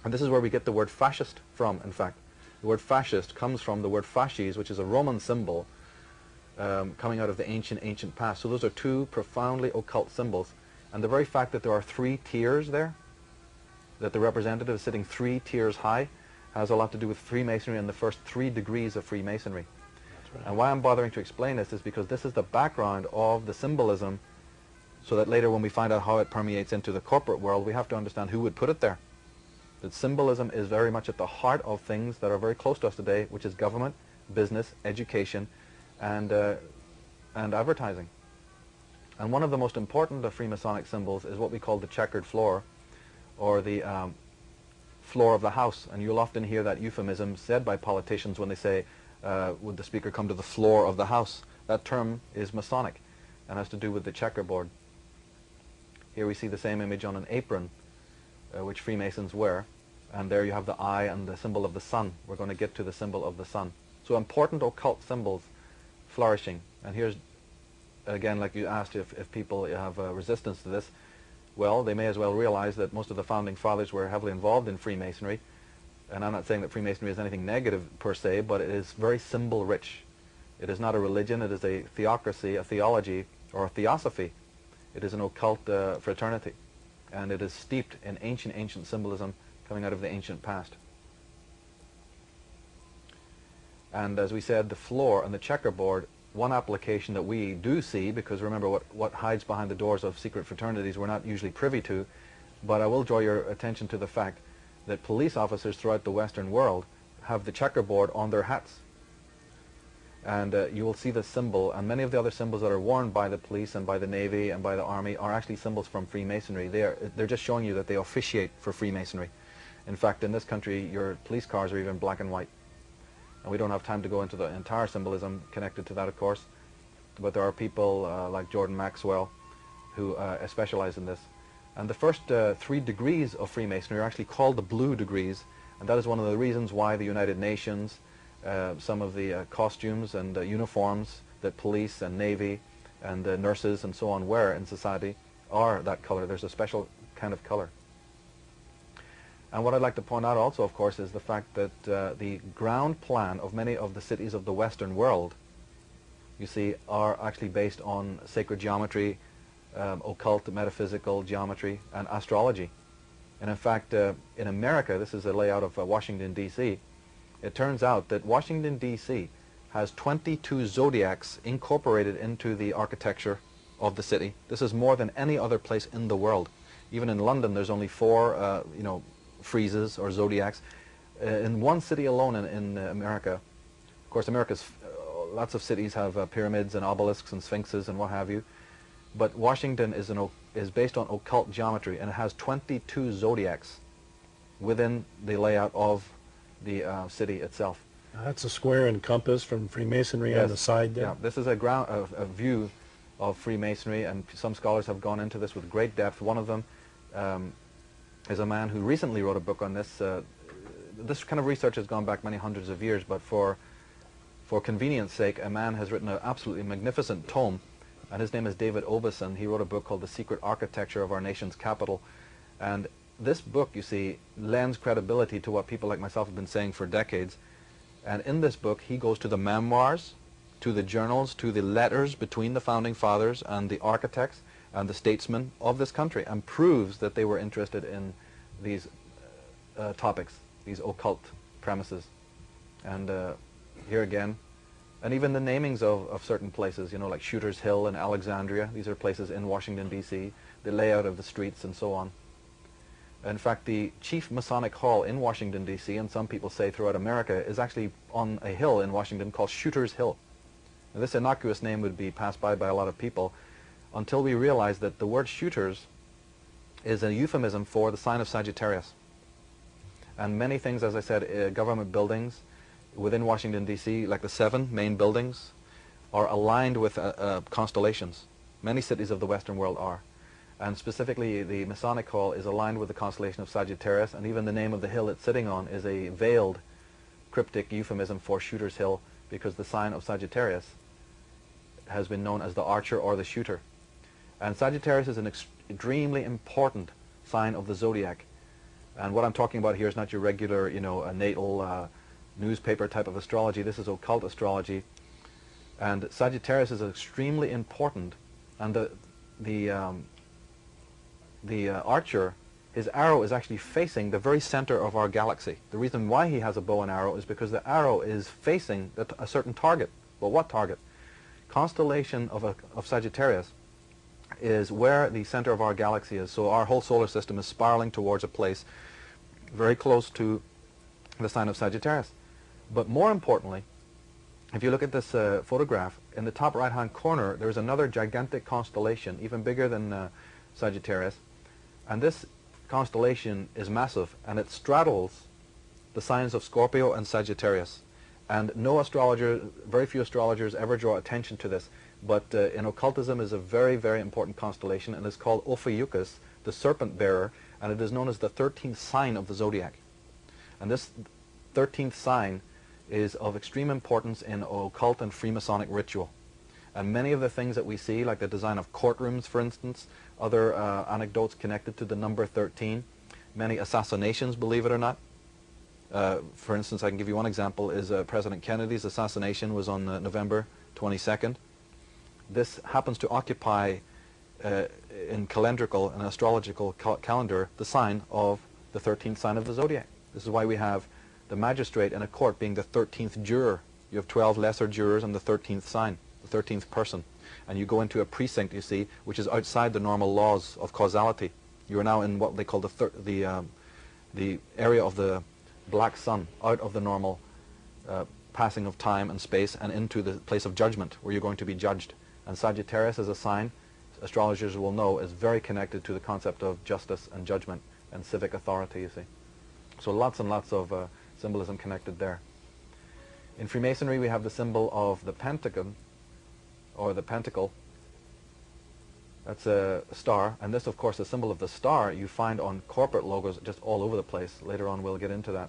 And this is where we get the word fascist from, in fact. The word fascist comes from the word fasces, which is a Roman symbol coming out of the ancient past. So those are two profoundly occult symbols. And the very fact that there are 3 tiers there, that the representative is sitting 3 tiers high, has a lot to do with Freemasonry and the first 3 degrees of Freemasonry. That's right. And why I'm bothering to explain this is because this is the background of the symbolism, so that later when we find out how it permeates into the corporate world, we have to understand who would put it there. That symbolism is very much at the heart of things that are very close to us today, which is government, business, education, and advertising. And one of the most important of Freemasonic symbols is what we call the checkered floor, or the floor of the house. And you'll often hear that euphemism said by politicians when they say, would the speaker come to the floor of the house? That term is Masonic and has to do with the checkerboard. Here we see the same image on an apron, which Freemasons wear. And there you have the eye and the symbol of the sun. We're going to get to the symbol of the sun. So important occult symbols flourishing. And here's, again, like you asked if people have resistance to this. Well, they may as well realize that most of the founding fathers were heavily involved in Freemasonry. And I'm not saying that Freemasonry is anything negative per se, but it is very symbol-rich. It is not a religion, it is a theocracy, a theology, or a theosophy. It is an occult fraternity. And it is steeped in ancient symbolism coming out of the ancient past. And as we said, the floor and the checkerboard, one application that we do see, because remember what hides behind the doors of secret fraternities we're not usually privy to, but I will draw your attention to the fact that police officers throughout the Western world have the checkerboard on their hats. And you will see the symbol, and many of the other symbols that are worn by the police and by the Navy and by the Army are actually symbols from Freemasonry. They're just showing you that they officiate for Freemasonry. In fact, in this country, your police cars are even black and white. And we don't have time to go into the entire symbolism connected to that, of course. But there are people like Jordan Maxwell who specialize in this. And the first 3 degrees of Freemasonry are actually called the blue degrees. And that is one of the reasons why the United Nations, some of the costumes and uniforms that police and Navy and nurses and so on wear in society are that color. There's a special kind of color. And what I'd like to point out also, of course, is the fact that the ground plan of many of the cities of the Western world, you see, are actually based on sacred geometry, occult metaphysical geometry, and astrology. And in fact, in America, this is a layout of Washington, D.C., it turns out that Washington, D.C. has 22 zodiacs incorporated into the architecture of the city. This is more than any other place in the world. Even in London, there's only 4, friezes or zodiacs. In one city alone in America, of course, America's lots of cities have pyramids and obelisks and sphinxes and what have you, but Washington is based on occult geometry, and it has 22 zodiacs within the layout of the city itself. That's a square and compass from Freemasonry. Yes. On the side there. Yeah, this is a view of Freemasonry, and some scholars have gone into this with great depth. One of them is a man who recently wrote a book on this. This kind of research has gone back many hundreds of years, but for convenience sake, a man has written an absolutely magnificent tome, and his name is David Obeson. He wrote a book called The Secret Architecture of Our Nation's Capital. And this book, you see, lends credibility to what people like myself have been saying for decades. And in this book, he goes to the memoirs, to the journals, to the letters between the founding fathers and the architects and the statesmen of this country, and proves that they were interested in these topics, these occult premises. And here again, and even the namings of certain places, like Shooter's Hill and Alexandria, these are places in Washington, D.C., the layout of the streets and so on. In fact, the chief Masonic hall in Washington, D.C., and some people say throughout America, is actually on a hill in Washington called Shooter's Hill. Now, this innocuous name would be passed by a lot of people until we realize that the word shooters is a euphemism for the sign of Sagittarius. And many things, as I said, government buildings within Washington, D.C., like the 7 main buildings, are aligned with constellations. Many cities of the Western world are. And specifically, the Masonic Hall is aligned with the constellation of Sagittarius, and even the name of the hill it's sitting on is a veiled, cryptic euphemism for Shooter's Hill, because the sign of Sagittarius has been known as the archer or the shooter. And Sagittarius is an extremely important sign of the zodiac. And what I'm talking about here is not your regular, a natal newspaper type of astrology. This is occult astrology. And Sagittarius is extremely important. And the archer, his arrow is actually facing the very center of our galaxy. The reason why he has a bow and arrow is because the arrow is facing a certain target. Well, what target? Constellation of Sagittarius is where the center of our galaxy is. So our whole solar system is spiraling towards a place very close to the sign of Sagittarius. But more importantly, if you look at this photograph, in the top right-hand corner, there's another gigantic constellation, even bigger than Sagittarius. And this constellation is massive, and it straddles the signs of Scorpio and Sagittarius. And no astrologer, very few astrologers ever draw attention to this. But in occultism is a very, very important constellation, and it's called Ophiuchus, the serpent bearer, and it is known as the 13th sign of the zodiac. And this 13th sign is of extreme importance in occult and Freemasonic ritual. And many of the things that we see, like the design of courtrooms, for instance, other anecdotes connected to the number 13, many assassinations, believe it or not. For instance, I can give you one example, is President Kennedy's assassination was on November 22nd. This happens to occupy, in calendrical and astrological calendar, the sign of the 13th sign of the zodiac. This is why we have the magistrate in a court being the 13th juror. You have 12 lesser jurors and the 13th sign, the 13th person. And you go into a precinct, you see, which is outside the normal laws of causality. You are now in what they call the area of the black sun, out of the normal passing of time and space and into the place of judgment where you're going to be judged. And Sagittarius as a sign, astrologers will know, is very connected to the concept of justice and judgment and civic authority, you see. So lots and lots of symbolism connected there. In Freemasonry, we have the symbol of the pentagon, or the pentacle. That's a star, and this, of course, the symbol of the star you find on corporate logos just all over the place. Later on, we'll get into that,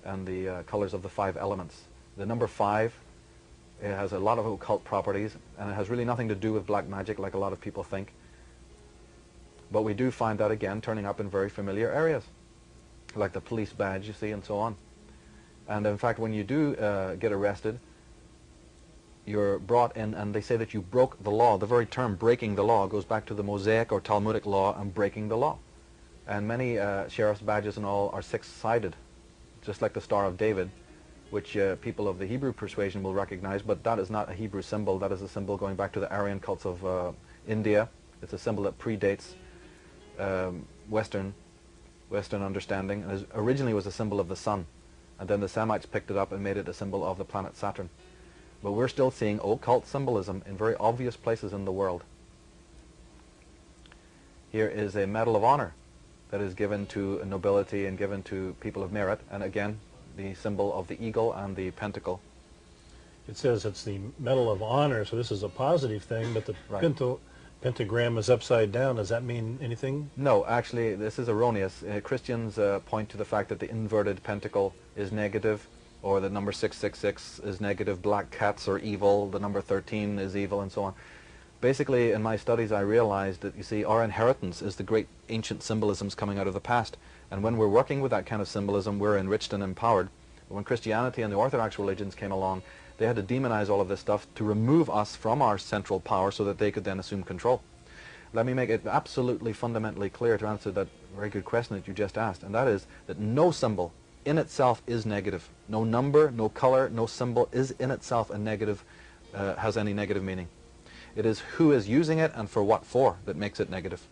and the colors of the 5 elements. The number 5, it has a lot of occult properties, and it has really nothing to do with black magic like a lot of people think. But we do find that, again, turning up in very familiar areas, like the police badge, you see, and so on. And in fact, when you do get arrested, you're brought in, and they say that you broke the law. The very term breaking the law goes back to the Mosaic or Talmudic law and breaking the law. And many sheriff's badges and all are 6-sided, just like the Star of David, which people of the Hebrew persuasion will recognize, but that is not a Hebrew symbol. That is a symbol going back to the Aryan cults of India. It's a symbol that predates Western understanding, and originally was a symbol of the sun. And then the Semites picked it up and made it a symbol of the planet Saturn. But we're still seeing occult symbolism in very obvious places in the world. Here is a Medal of Honor that is given to nobility and given to people of merit. And again, the symbol of the eagle and the pentacle. It says it's the Medal of Honor, so this is a positive thing, but the Right. pentagram is upside down. Does that mean anything? No, actually, this is erroneous. Christians point to the fact that the inverted pentacle is negative, or the number 666 is negative, black cats are evil, the number 13 is evil, and so on. Basically, in my studies, I realized that, you see, our inheritance is the great ancient symbolisms coming out of the past. And when we're working with that kind of symbolism, we're enriched and empowered. But when Christianity and the Orthodox religions came along, they had to demonize all of this stuff to remove us from our central power so that they could then assume control. Let me make it absolutely fundamentally clear to answer that very good question that you just asked, and that is that no symbol in itself is negative. No number, no color, no symbol is in itself a negative, has any negative meaning. It is who is using it and for what for that makes it negative.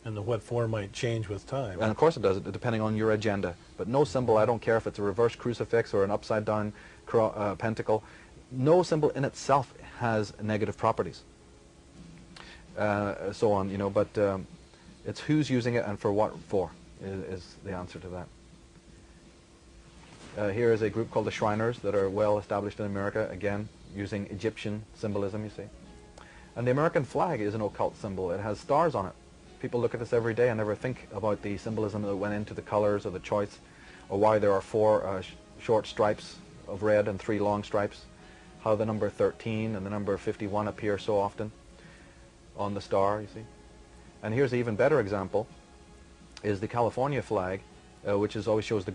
And the what for might change with time. And of course it does, depending on your agenda. But no symbol, I don't care if it's a reverse crucifix or an upside down pentacle, no symbol in itself has negative properties. So on, you know, but it's who's using it and for what for is the answer to that. Here is a group called the Shriners that are well established in America, again, using Egyptian symbolism, you see. And the American flag is an occult symbol. It has stars on it. People look at this every day and never think about the symbolism that went into the colors or the choice, or why there are 4 short stripes of red and 3 long stripes, how the number 13 and the number 51 appear so often on the star, you see. And here's an even better example, is the California flag. which is always shows the